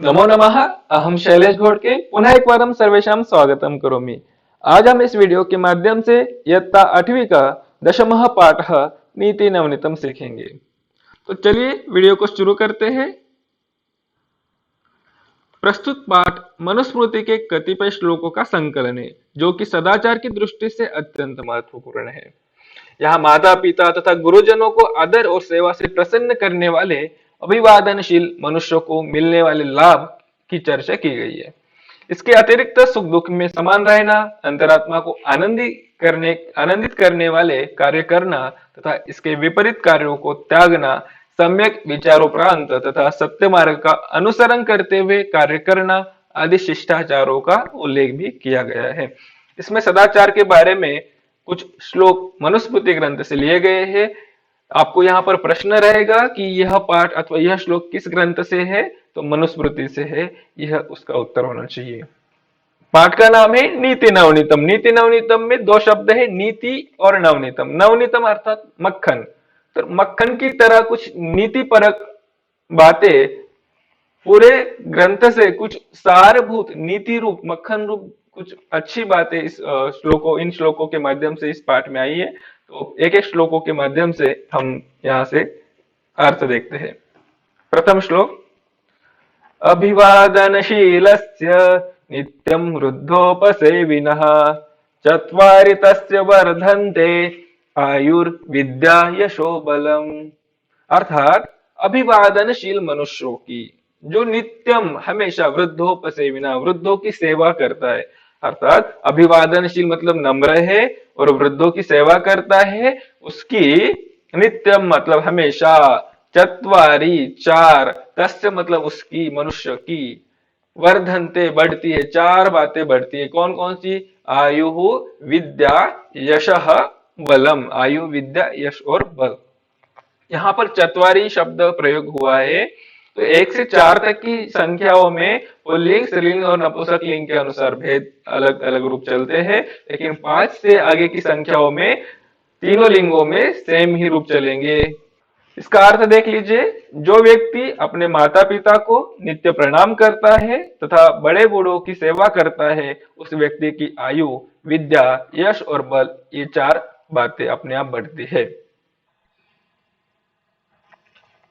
नमो नमः। अहम शैलेश घोड़के पुनः एक बार सर्वेषां स्वागतम करोमि। आज हम इस वीडियो के माध्यम से इयत्ता 8वीं का दशमः पाठः नीति नवनीतम सीखेंगे। तो चलिए वीडियो को शुरू करते हैं। प्रस्तुत पाठ मनुस्मृति के कतिपय श्लोकों का संकलन है, जो कि सदाचार की दृष्टि से अत्यंत महत्वपूर्ण है। यहाँ माता पिता तथा गुरुजनों को आदर और सेवा से प्रसन्न करने वाले अभिवादनशील मनुष्यों को मिलने वाले लाभ की चर्चा की गई है। इसके अतिरिक्त सुख दुख में समान रहना, अंतरात्मा को आनंदित करने वाले कार्य करना तथा इसके विपरीत कार्यों को त्यागना, सम्यक विचारोपरांत तथा सत्य मार्ग का अनुसरण करते हुए कार्य करना आदि शिष्टाचारों का उल्लेख भी किया गया है। इसमें सदाचार के बारे में कुछ श्लोक मनुस्मृति ग्रंथ से लिए गए हैं। आपको यहाँ पर प्रश्न रहेगा कि यह पाठ अथवा यह श्लोक किस ग्रंथ से है, तो मनुस्मृति से है। यह उसका उत्तर होना चाहिए। पाठ का नाम है नीति नवनीतम। नीति नवनीतम में दो शब्द है, नीति और नवनीतम। नवनीतम अर्थात मक्खन। तो मक्खन की तरह कुछ नीति परक बातें पूरे ग्रंथ से कुछ सारभूत नीति रूप मक्खन रूप कुछ अच्छी बातें इस इन श्लोकों के माध्यम से इस पाठ में आई है। तो एक एक श्लोकों के माध्यम से हम यहाँ से अर्थ देखते हैं। प्रथम श्लोक, अभिवादनशीलस्य नित्यं वृद्धोपसेविनः चत्वारि तस्य वर्धन्ते आयुर्विद्या यशो बलम। अर्थात अभिवादनशील मनुष्यों की, जो नित्यम हमेशा वृद्धोपसेविना वृद्धों की सेवा करता है। अर्थात अभिवादनशील मतलब नम्र है और वृद्धों की सेवा करता है, उसकी नित्यम मतलब हमेशा, चत्वारी चार, तस्य मतलब उसकी मनुष्य की, वर्धनते बढ़ती है, चार बातें बढ़ती है। कौन कौन सी? आयु, विद्या, यशः, बलम। आयु, विद्या, यश और बल। यहाँ पर चत्वारी शब्द प्रयोग हुआ है। तो 1 से 4 तक की संख्याओं में पुल्लिंग, स्त्रीलिंग और नपुंसक लिंग के अनुसार भेद अलग अलग रूप चलते हैं, लेकिन 5 से आगे की संख्याओं में तीनों लिंगों में सेम ही रूप चलेंगे। इसका अर्थ देख लीजिए, जो व्यक्ति अपने माता पिता को नित्य प्रणाम करता है तथा बड़े बूढ़ों की सेवा करता है, उस व्यक्ति की आयु, विद्या, यश और बल, ये 4 बातें अपने आप बढ़ती है।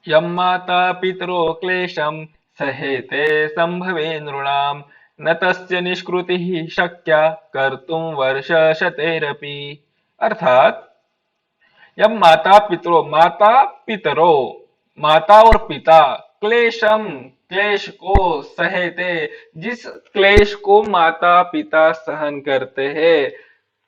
यम माता पितरो क्लेशम सहेते संभवे नृणाम न तस्य निष्कृति शक्या कर्तुम वर्ष शतेरपि। अर्थात यम माता पितरो, माता और पिता, क्लेशम क्लेश को, सहेते जिस क्लेश को माता पिता सहन करते हैं,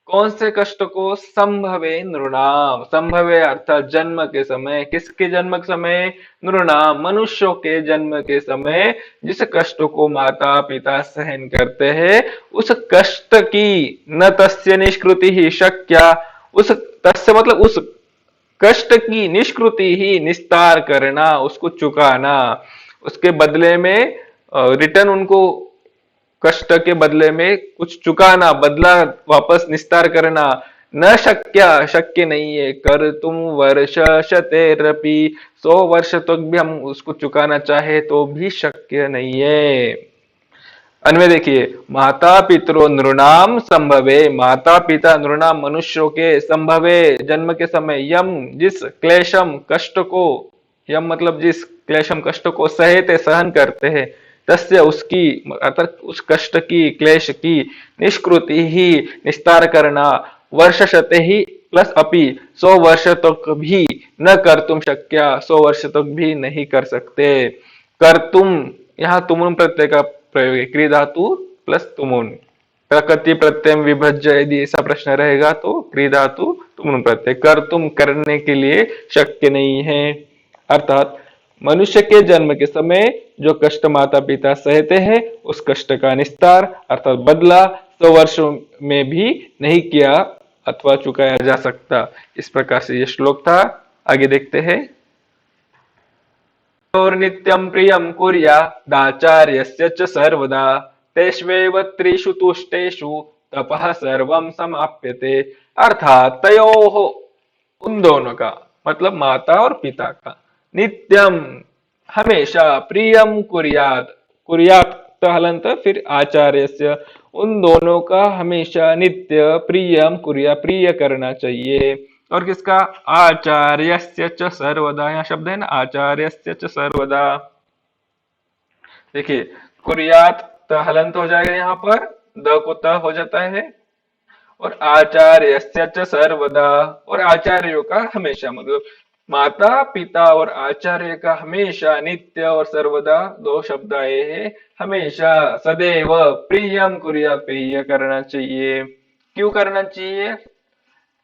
कौन से कष्ट को? संभवे नृणाम। संभवे अर्थात जन्म के समय। किसके जन्म के समय? नृणाम मनुष्यों के जन्म के समय जिस कष्ट को माता पिता सहन करते हैं, उस कष्ट की न तस्य निष्कृति ही शक्या, उस तस्य मतलब उस कष्ट की निष्कृति ही निस्तार करना, उसको चुकाना, उसके बदले में रिटर्न उनको कष्ट के बदले में कुछ चुकाना, बदला वापस निस्तार करना न शक्य, शक्य नहीं है। कर तुम वर्ष शतेरपि, 100 वर्ष तक भी हम उसको चुकाना चाहे तो भी शक्य नहीं है। अन्वय देखिए, माता पितरो नृणाम संभवे, माता पिता नृणाम मनुष्यों के, संभवे जन्म के समय, यम जिस, क्लेशम कष्ट को, यम मतलब जिस, क्लेशम कष्ट को, सहते सहन करते हैं, तस्य उसकी अर्थात उस कष्ट की, क्लेश की, निष्कृति ही निस्तार करना, वर्ष शते ही प्लस अपि 100 वर्ष तक भी न कर तुम शक्या, 100 वर्ष तक भी नहीं कर सकते। कर तुम, यहाँ तुम प्रत्यय का प्रयोग है, क्री धातु प्लस तुमुन, प्रकृति प्रत्यय विभज्य, यदि ऐसा प्रश्न रहेगा तो क्री धातु तुमुन प्रत्यय, कर तुम करने के लिए शक्य नहीं है। अर्थात मनुष्य के जन्म के समय जो कष्ट माता पिता सहते हैं, उस कष्ट का निस्तार अर्थात बदला 100 वर्षों में भी नहीं किया अथवा चुकाया जा सकता। इस प्रकार से यह श्लोक था। आगे देखते हैं। और नित्यं प्रियं कुर्यादाचार्यस्य च सर्वदा तेष्वेव त्रिषु तुष्टेषु तपः सर्वं समाप्यते। अर्थात तयोः, उन दोनों का मतलब माता और पिता का, नित्यम हमेशा, प्रियम कुर्यात कुर्यात् हलंत फिर आचार्यस्य, उन दोनों का हमेशा नित्य प्रियम कुर्या प्रिय करना चाहिए। और किसका? आचार्यस्य च सर्वदा, यहाँ शब्द है ना आचार्यस्य च सर्वदा। देखिए कुर्यात त हलंत हो जाएगा यहाँ पर, द को त हो जाता है, और आचार्यस्य च सर्वदा, और आचार्यों का हमेशा, मतलब माता पिता और आचार्य का हमेशा, नित्य और सर्वदा दो शब्द आए हैं, हमेशा सदैव प्रियम कुर्या प्रिय करना चाहिए। क्यों करना चाहिए?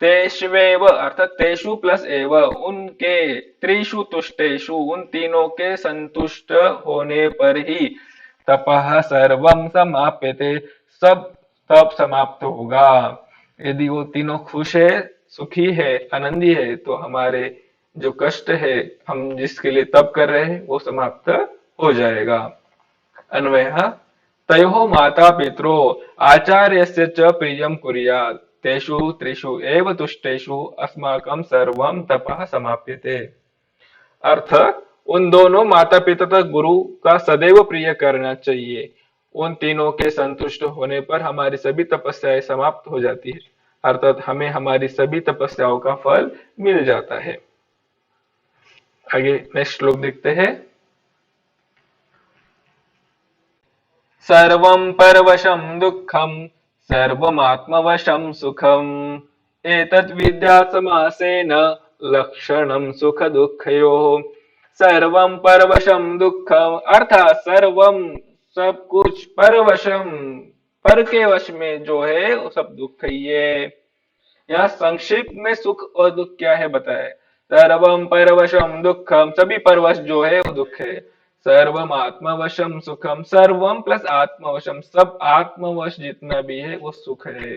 तेष्वेव अर्थात तेषु प्लस एव, उनके, त्रिषु तुष्टेषु उन तीनों के संतुष्ट होने पर ही तपः सर्वम समाप्यते, सब तप समाप्त होगा। यदि वो तीनों खुश है, सुखी है, आनंदी है, तो हमारे जो कष्ट है, हम जिसके लिए तप कर रहे हैं, वो समाप्त हो जाएगा। अन्वयः तयोः माता पितरो आचार्यस्य च प्रियं कुर्यात्, तेषु त्रिषु एव तुष्टेषु अस्माकं सर्वं तपः समाप्यते। अर्थ, उन दोनों माता पिता तथा गुरु का सदैव प्रिय करना चाहिए। उन तीनों के संतुष्ट होने पर हमारी सभी तपस्याएं समाप्त हो जाती है, अर्थात हमें हमारी सभी तपस्याओं का फल मिल जाता है। आगे नेक्स्ट श्लोक देखते हैं। सर्वं परवशं दुःखं सर्वमात्मवशं सुखम् एतद् विद्यात् समासेन लक्षणं सुख दुःखयोः। सर्वं परवशं दुःखम अर्थात सर्वम सब कुछ, परवशम पर के वश में जो है वो सब दुख ही है। यहाँ संक्षिप्त में सुख और दुख क्या है बताए। सर्वम परवशम दुखम, सभी परवश जो है वो दुख है। सर्वम आत्मवशम सुखम, सर्वम प्लस आत्मवशम, सब आत्मवश जितना भी है वो सुख है।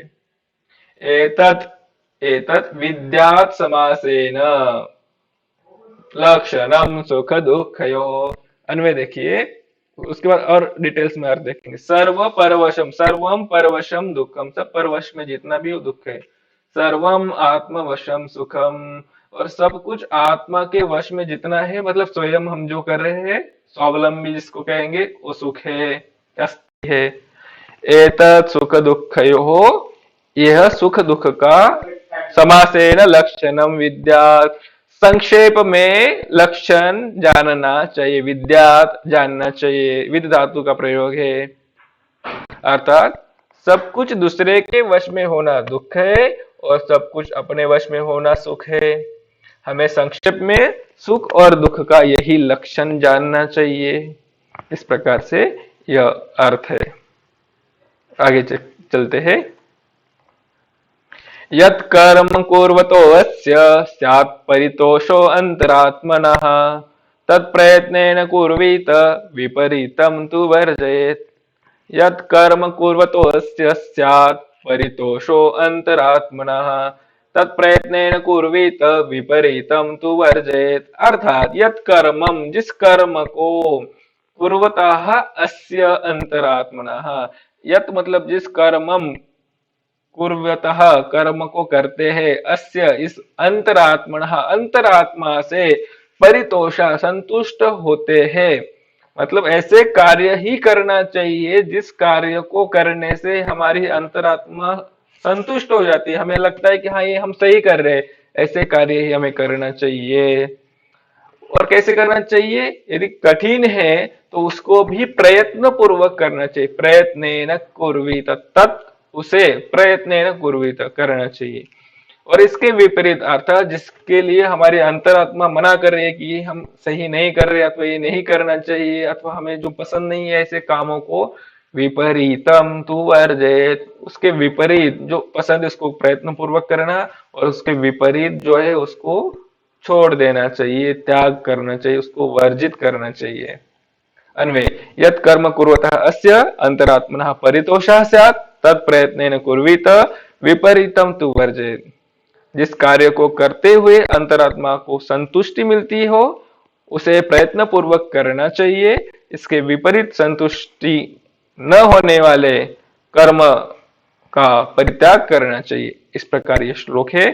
एतत् एतत् विद्यात् समासेन लक्षणम सुख दुखयो। अन्वय देखिए, उसके बाद और डिटेल्स में अर्थ देखेंगे। सर्व परवशम, सर्वम परवशम दुखम, सब परवश में जितना भी वो दुख है। सर्वम आत्मवशम सुखम, और सब कुछ आत्मा के वश में जितना है, मतलब स्वयं हम जो कर रहे हैं, स्वावलंबी जिसको कहेंगे, वो सुख है, अस्ति है। एतत् सुख दुखयो, यह सुख दुख का समासेन लक्षणम विद्यात्, संक्षेप में लक्षण जानना चाहिए, विद्यात जानना चाहिए, विद धातु का प्रयोग है। अर्थात सब कुछ दूसरे के वश में होना दुख है और सब कुछ अपने वश में होना सुख है। हमें संक्षेप में सुख और दुख का यही लक्षण जानना चाहिए। इस प्रकार से यह अर्थ है। आगे चलते हैं। यत् कर्म कुर्वतो अस्य स्यात् परितोषो अंतरात्मनः तत्प्रयत्नेन कुर्वीत विपरीतं तु वर्जयेत्। यत् कर्म कुर्वतो अस्य स्यात् परितोषो अंतरात्मनः तत्प्रयत्नेन कुर्वीत विपरीतं तु वर्जयेत्। अर्थात यत् कर्मम, जिस कर्म को, कुर्वतः अस्य अंतरात्मनः, यत् मतलब जिस कर्मम, कुर्वतः कर्म को करते हैं, अस्य इस अंतरात्मनः अंतरात्मा से, परितोषा संतुष्ट होते हैं, मतलब ऐसे कार्य ही करना चाहिए जिस कार्य को करने से हमारी अंतरात्मा संतुष्ट हो जाती है, हमें लगता है कि हाँ ये हम सही कर रहे हैं, ऐसे कार्य ही हमें करना चाहिए। और कैसे करना चाहिए? यदि कठिन है तो उसको भी प्रयत्न पूर्वक करना चाहिए। प्रयत्नेन कुर्वीत, तत् उसे प्रयत्नेन कुर्वीत करना चाहिए। और इसके विपरीत अर्थात जिसके लिए हमारी अंतरात्मा मना कर रही है कि ये हम सही नहीं कर रहे, अथवा ये नहीं करना चाहिए, अथवा हमें जो पसंद नहीं है ऐसे कामों को, विपरीतम तु वर्जेत, उसके विपरीत जो पसंद है उसको प्रयत्न पूर्वक करना, और उसके विपरीत जो है उसको छोड़ देना चाहिए, त्याग करना चाहिए, उसको वर्जित करना चाहिए। अन्वय यत् कर्म कुर्वतः अस्य अंतरात्मनः परितोषः स्यात् तत्प्रयत्नेन कुर्वीत विपरीतम तु वर्जेत। जिस कार्य को करते हुए अंतरात्मा को संतुष्टि मिलती हो उसे प्रयत्न पूर्वक करना चाहिए, इसके विपरीत संतुष्टि न होने वाले कर्म का परित्याग करना चाहिए। इस प्रकार ये श्लोक है।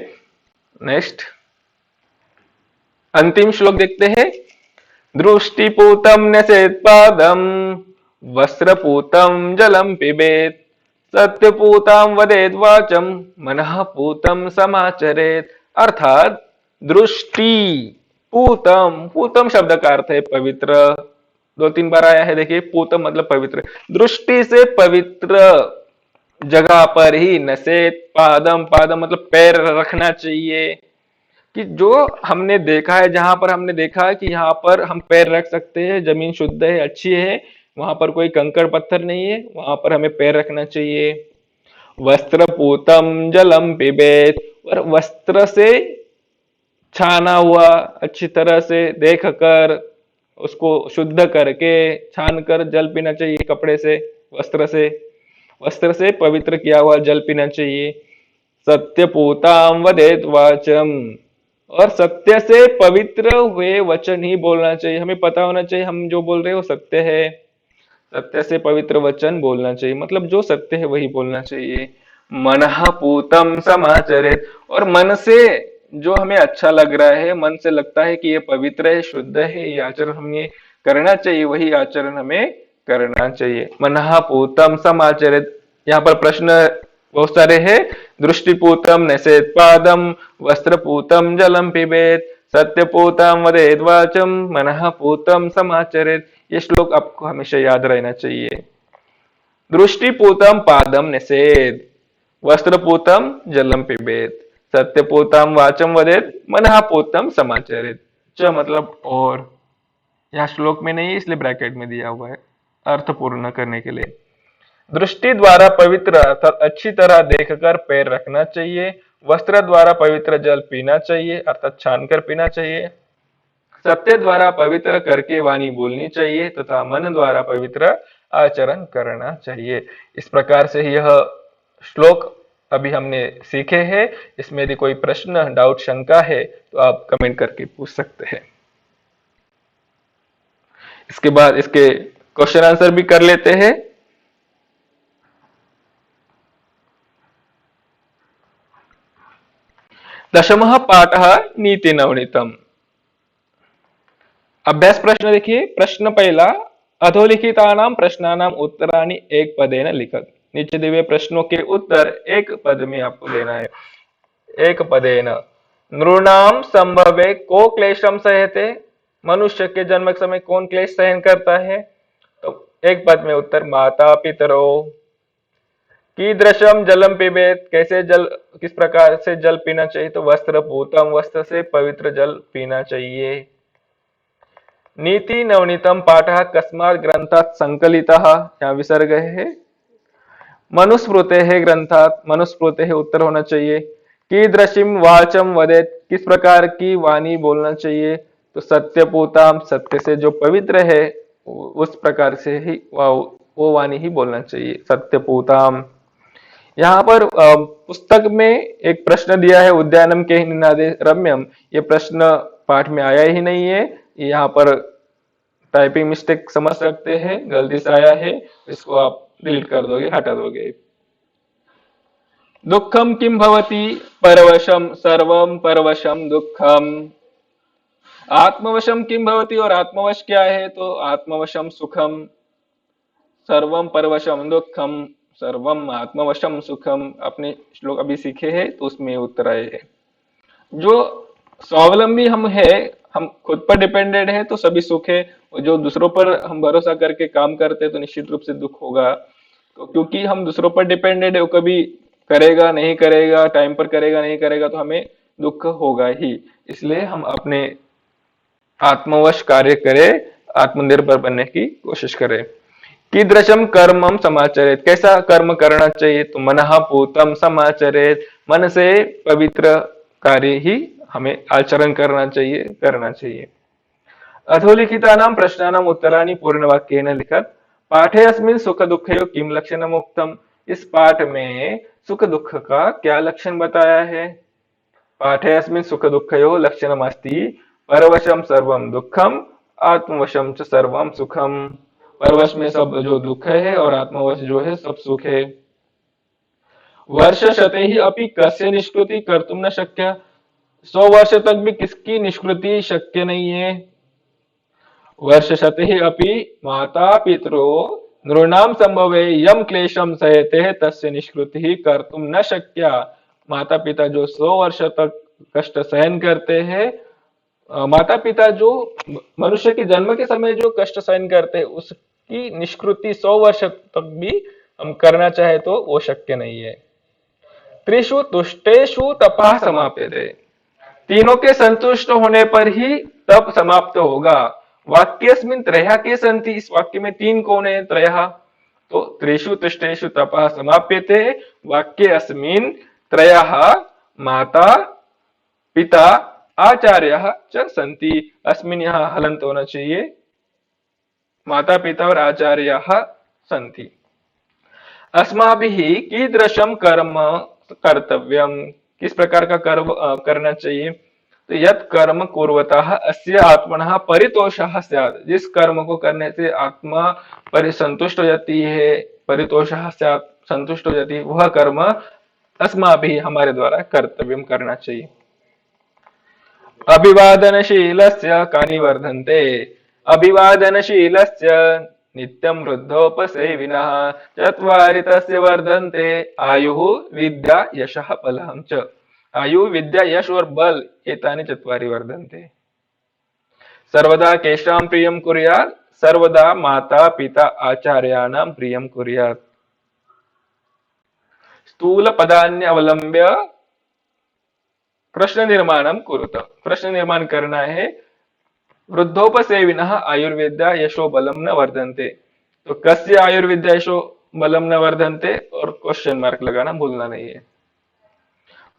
नेक्स्ट अंतिम श्लोक देखते हैं। दृष्टिपूतम न्यसेत् पादम वस्त्रपूतं जलं पिबेत्, सत्यपूतां वदेद् वाचं, मनः पूतं समाचरेत्। अर्थात दृष्टि पूतम, पूतम शब्द का अर्थ है पवित्र। दो तीन बार आया है, देखिए पूतम मतलब पवित्र। दृष्टि से पवित्र जगह पर ही नसेत पादम, पादम मतलब पैर रखना चाहिए। कि जो हमने देखा है, जहां पर हमने देखा है कि यहाँ पर हम पैर रख सकते हैं, जमीन शुद्ध है, अच्छी है, वहां पर कोई कंकड़ पत्थर नहीं है, वहां पर हमें पैर रखना चाहिए। वस्त्र पूतम जलम पिबेत, और वस्त्र से छाना हुआ, अच्छी तरह से देख कर उसको शुद्ध करके छान कर जल पीना चाहिए। कपड़े से, वस्त्र से, वस्त्र से पवित्र किया हुआ जल पीना चाहिए। सत्य पूताम वदेत वाचम, और सत्य से पवित्र हुए वचन ही बोलना चाहिए। हमें पता होना चाहिए हम जो बोल रहे हैं वो सत्य है। सत्य से पवित्र वचन बोलना चाहिए, मतलब जो सत्य है वही बोलना चाहिए। मनः पूतम समाचरित, और मन से जो हमें अच्छा लग रहा है, मन से लगता है कि ये पवित्र है, शुद्ध है, ये आचरण हमें करना चाहिए, वही आचरण हमें करना चाहिए। मनः पूतम समाचरित, यहाँ पर प्रश्न बहुत सारे हैं। दृष्टिपूतम नसेत पादम, वस्त्रपूतम जलम पिबेत, सत्यपूतम वदेत वाचम, मनः पूतम समाचरित। ये श्लोक आपको हमेशा याद रहना चाहिए। दृष्टिपूतम पादम निषेध, वस्त्रपूतम जलम पिबेत, सत्यपूतम वाचम वदेत, मनःपूतम समाचरित। च मतलब और, यहाँ श्लोक में नहीं है इसलिए ब्रैकेट में दिया हुआ है अर्थ पूर्ण करने के लिए। दृष्टि द्वारा पवित्र अर्थात अच्छी तरह देखकर पैर रखना चाहिए। वस्त्र द्वारा पवित्र जल पीना चाहिए अर्थात छानकर पीना चाहिए। सत्य द्वारा पवित्र करके वाणी बोलनी चाहिए तथा मन द्वारा पवित्र आचरण करना चाहिए। इस प्रकार से यह श्लोक अभी हमने सीखे हैं। इसमें यदि कोई प्रश्न, डाउट, शंका है तो आप कमेंट करके पूछ सकते हैं। इसके बाद इसके क्वेश्चन आंसर भी कर लेते हैं। दशमः पाठः नीति नवनीतम। अभ्यास प्रश्न देखिए। प्रश्न पहला, अधोलिखितानां प्रश्नानां उत्तराणि एक पदेन लिखत। नीचे दिए हुए प्रश्नों के उत्तर एक पद में आपको देना है। एक पदेन। नृणाम संभवे को क्लेशम सहते, मनुष्य के जन्म के समय कौन क्लेश सहन करता है? तो एक पद में उत्तर, माता पितरो। कीदृशम जलम पिबेत, कैसे जल, किस प्रकार से जल पीना चाहिए? तो वस्त्र पूतम, वस्त्र से पवित्र जल पीना चाहिए। नीति नवनीतम पाठः कस्मात् ग्रंथात् संकलितः, यहाँ विसर्ग है। मनुस्मृतेः ग्रंथात्, मनुस्मृतेः उत्तर होना चाहिए। कीदृशीम वाचम वदेत, किस प्रकार की वाणी बोलना चाहिए? तो सत्यपूताम, सत्य से जो पवित्र है उस प्रकार से ही वो वाणी ही बोलना चाहिए, सत्यपूताम। यहाँ पर पुस्तक में एक प्रश्न दिया है, उद्यानम के निनादे रम्यम। ये प्रश्न पाठ में आया ही नहीं है। यहाँ पर टाइपिंग मिस्टेक समझ सकते हैं, गलती से आया है, इसको आप डिलीट कर दोगे, हटा दोगे। दुखम किम भवति परवशम सर्वम परवशम दुखम। आत्मवशम किम भवति, और आत्मवश क्या है? तो आत्मवशम सुखम, सर्वम परवशम दुखम, सर्वम आत्मवशम सुखम। अपने श्लोक अभी सीखे हैं तो उसमें उत्तर आए हैं। जो स्वावलंबी हम है, हम खुद पर डिपेंडेंट है तो सभी सुख है, और जो दूसरों पर हम भरोसा करके काम करते हैं तो निश्चित रूप से दुख होगा। तो क्योंकि हम दूसरों पर डिपेंडेंट है, वो कभी करेगा नहीं करेगा, टाइम पर करेगा नहीं करेगा, तो हमें दुख होगा ही। इसलिए हम अपने आत्मवश कार्य करें, आत्मनिर्भर बनने की कोशिश करें। कीदृशम कर्मम समाचरित, कैसा कर्म करना चाहिए? तो मनः पूतम समाचरित, मन से पवित्र कार्य ही हमें आचरण करना चाहिए। अधोलिखितानां प्रश्नानां उत्तराणि पूर्णवाक्येन लिखत। पाठे अस्मिन् सुख दुःखयोः किम लक्षणम् उक्तम्। इस पाठ में सुख दुख का क्या लक्षण बताया है? पाठे अस्मिन् सुख दुःखयोः लक्षणमस्ति परवशम सर्वम दुःखम, आत्मवशम च सर्वम सुखम। परवश में सब जो दुख है और आत्मवश जो है सब सुख है। वर्ष शते ही अपि कस्य निष्कृति कर्तुम न शक्य। 100 वर्ष तक भी किसकी निष्कृति शक्य नहीं है। वर्ष शते ही अपि माता पितरो नृणाम संभवे यम क्लेशम सहते तस्य निष्कृति कर्तुम न शक्या। माता पिता जो 100 वर्ष तक कष्ट सहन करते हैं, माता पिता जो मनुष्य के जन्म के समय जो कष्ट सहन करते हैं उसकी निष्कृति 100 वर्ष तक भी हम करना चाहे तो वो शक्य नहीं है। त्रिषु तुष्टेषु तपा समाप्यते। तीनों के संतुष्ट होने पर ही तप समाप्त होगा। वाक्यस्मिन् त्रयः के सन्ति, इस वाक्य में तीन कौन है? त्रयः। तो त्रिषु तुष्टेषु तपः समाप्यते, वाक्य अस्मिन् त्रयः माता पिता आचार्यः च सन्ति। अस्मिन् यहाँ हलंत होना चाहिए, माता पिता और आचार्यः सन्ति। अस्माभिः कीदृशं कर्म कर्तव्यम, किस प्रकार का कर्म करना चाहिए? तो यत् कर्म कुर्वतः अस्य आत्मनः परितोषः स्यात्, जिस कर्म को करने से आत्मा परिसंतुष्ट हो जाती है, परितोषः स्यात्, संतुष्ट हो जाती है, वह कर्म अस्माभिः हमारे द्वारा कर्तव्यम करना चाहिए। अभिवादनशीलस्य कानि वर्धन्ते, अभिवादनशीलस्य नित्यं वृद्धोपसेविनः चत्वारि तस्य वर्धन्ते आयुः विद्या यशः बलं च। आयु विद्या यश और बल एतानि चत्वारि वर्धन्ते। सर्वदा केषां प्रियं कुर्यात्, सर्वदा माता पिता आचार्याणां प्रियं कुर्यात्। स्थूल पदान्य अवलंब्य प्रश्न निर्माणम कुरुत, प्रश्न निर्माण करना है। वृद्धोपसेविनः आयुर्वेद्या यशो बलम न वर्धन्ते, तो कस्य आयुर्विद्या यशो बलम न वर्धन्ते और क्वेश्चन मार्क लगाना भूलना नहीं है।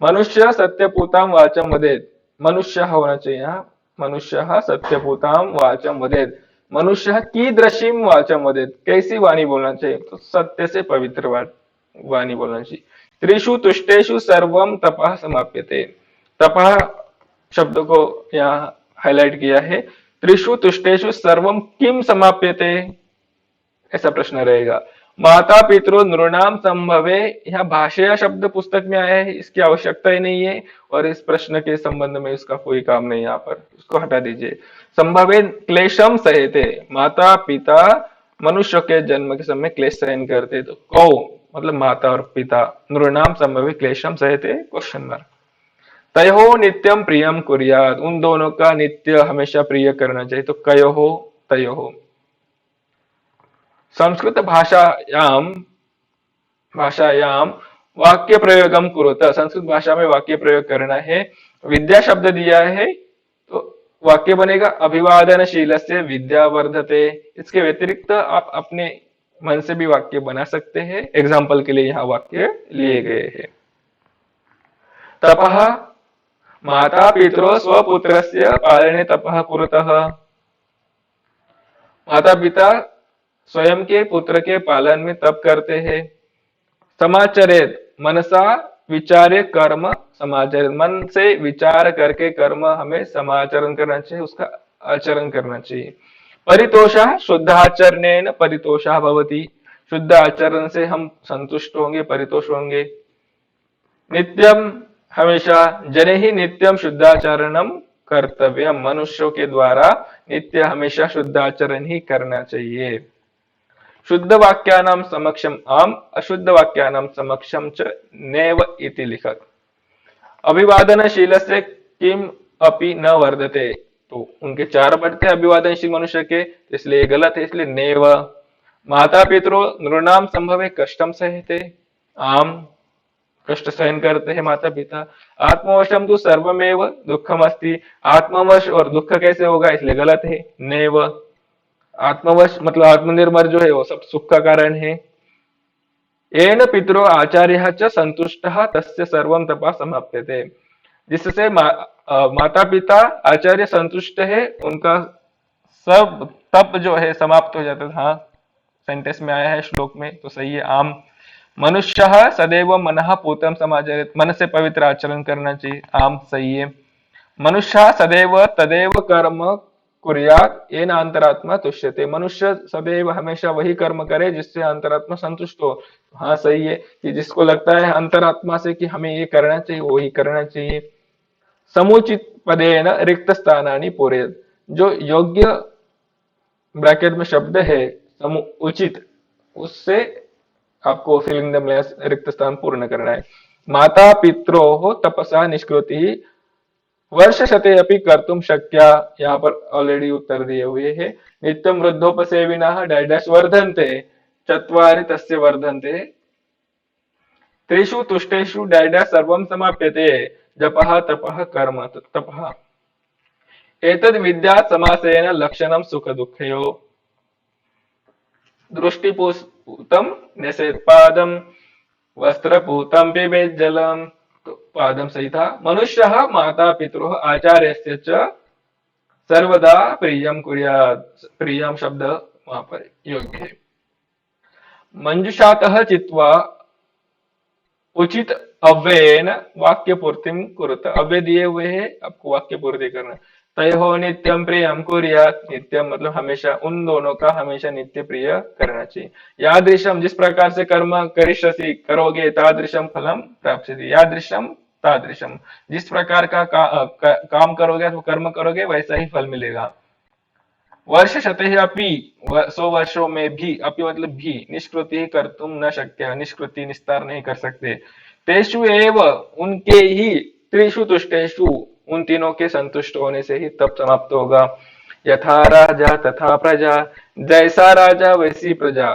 मनुष्य सत्यपूताम वाचम वदेत, मनुष्य होना चाहिए यहाँ, मनुष्य सत्यपूताम वाचम वदेत। मनुष्य कीदृशीम वाचम वदेत, कैसी वाणी बोलना चाहिए? तो सत्य से पवित्र वाणी बोलना चाहिए। त्रिषु तुष्टेषु सर्वम तपः समाप्यते, तपः शब्द को यहाँ हाईलाइट किया है। त्रिषु तुष्टेषु सर्वम किम समाप्यते, ऐसा प्रश्न रहेगा। माता पितरो नृणाम संभवे, यह भाषया शब्द पुस्तक में आया है, इसकी आवश्यकता ही नहीं है और इस प्रश्न के संबंध में इसका कोई काम नहीं, यहाँ पर उसको हटा दीजिए। संभवे क्लेशम सहते, माता पिता मनुष्य के जन्म के समय क्लेश सहन करते, तो कौ मतलब माता और पिता। नृणाम संभवे क्लेशम सहते, क्वेश्चन मार्क। तयोः नित्यम प्रियम कुर्यात्, उन दोनों का नित्य हमेशा प्रिय करना चाहिए, तो कयोः तयोः। संस्कृत भाषायाम वाक्य प्रयोगम कुरुत, संस्कृत भाषा में वाक्य प्रयोग करना है। विद्या शब्द दिया है तो वाक्य बनेगा अभिवादनशील से विद्या वर्धते। इसके व्यतिरिक्त आप अपने मन से भी वाक्य बना सकते हैं, एग्जाम्पल के लिए यहाँ वाक्य लिए गए हैं। तपः माता पितरो स्वपुत्रस्य पालने तपः कुरुतः, माता पिता स्वयं के पुत्र के पालन में तप करते हैं। समाचरेत मनसा विचारे कर्म समाचरित, मन से विचार करके कर्म हमें समाचरण करना चाहिए, उसका आचरण करना चाहिए। परितोषः शुद्धाचरणेन परितोषः भवति, शुद्ध आचरण से हम संतुष्ट होंगे, परितोष होंगे। नित्यम हमेशा, जने ही नित्यम शुद्धाचरणम कर्तव्यम, मनुष्यों के द्वारा नित्य हमेशा शुद्धाचरण ही करना चाहिए। शुद्ध वाक्यानां समक्षम आम, अशुद्ध वाक्यानां समक्षम च नैव इति लिखत। अभिवादनशील से किम अपि न वर्धते, तो उनके चार बढ़ते अभिवादनशील मनुष्य के, इसलिए गलत है, इसलिए नैव। माता पितरो नृणाम संभवे कष्टम सहते, आम कष्ट सहन करते हैं माता पिता। आत्मवशम तो सर्वमेव दुखम अस्ति, आत्मवश और दुख कैसे होगा, इसलिए गलत है, नैव। आत्मवश मतलब आत्मनिर्भर जो है वो सब सुख का कारण है। येन पितरो आचार्य च संतुष्ट तस्य सर्वम तपा समाप्यते, जिससे माता पिता आचार्य संतुष्ट है, उनका सब तप जो है समाप्त हो जाता है। हाँ, सेंटेंस में आया है, श्लोक में, तो सही है। आम मनुष्य सदैव मनः पूतम समाचरित, मन से पवित्र आचरण करना चाहिए, आम सही है। मनुष्य सदैव तदेव कर्म कुर्यात येन अंतरात्मा तुष्यते, मनुष्य सदैव हमेशा वही कर्म करे जिससे अंतरात्मा संतुष्ट हो। हाँ सही है, कि जिसको लगता है अंतरात्मा से कि हमें ये करना चाहिए वही करना चाहिए। समुचित पदेन रिक्त स्थानानि पूरयेत्, जो योग्य ब्रैकेट में शब्द है उचित, उससे आपको फिलिंग द ब्लैंक्स रिक्त स्थान पूर्ण करना है। माता पित्रोः तपसा निष्कृति वर्ष शते अपि कर्तुम शक्या, यहाँ पर ऑलरेडी उत्तर दिए हुए हैं। नित्यम वृद्धोपसेविनः डैडस वर्धन्ते, चत्वारि तस्य वर्धन्ते, त्रिषु तुष्टेषु डैडस सर्वं समाप्यते, जपः तपः कर्म तपः। एतद् विद्यात् समासेन लक्षणं सुख दुःखयोः। दृष्टिपूतं न्यसेत् पादं, वस्त्रपूतं पिबेत् जलम। तो पादम सही था। मनुष्यः माता पितरोः आचार्यस्य च सर्वदा प्रियं कुर्यात्। प्रियम शब्द वहां पर योग्य है। मंजुषातः चित्वा उचित अव्ययेन वाक्य पूर्तिम कुरुत। अव्यय दिए हुए है, आपको वाक्य पूर्ति करना। तयोः नित्यम प्रियम कुर्यात्। नित्यम मतलब हमेशा, उन दोनों का हमेशा नित्य प्रिय करना चाहिए। यादृशम जिस प्रकार से कर्म करिष्यसि करोगे तादृशम फलम प्राप्स्यति। यादृशम तादृशम जिस प्रकार का काम करोगे तो कर्म करोगे वैसा ही फल मिलेगा। वर्ष शते अपि 100 वर्षों में भी, अपि मतलब भी, निष्कृति कर तुम न शक्य, निष्कृति निस्तार नहीं कर सकते। तेषु एव उनके ही, त्रिषु तुष्टेषु उन तीनों के संतुष्ट होने से ही तप समाप्त होगा। यथा राजा तथा प्रजा, जैसा राजा वैसी प्रजा,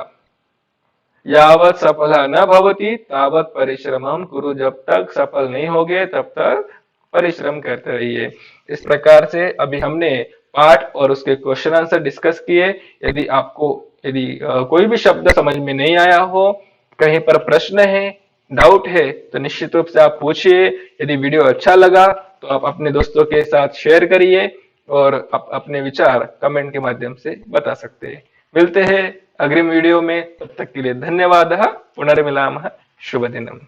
यावत सफल न भवती तावत परिश्रमम कुरु। जब तक सफल नहीं होगे तब तक परिश्रम करते रहिए। इस प्रकार से अभी हमने पाठ और उसके क्वेश्चन आंसर डिस्कस किए। यदि आपको, यदि कोई भी शब्द समझ में नहीं आया हो, कहीं पर प्रश्न है, डाउट है, तो निश्चित रूप से आप पूछिए। यदि वीडियो अच्छा लगा तो आप अपने दोस्तों के साथ शेयर करिए और आप अपने विचार कमेंट के माध्यम से बता सकते हैं। मिलते हैं अग्रिम वीडियो में, तब तक के लिए धन्यवाद। पुनर्मिलामः। शुभ दिनम्।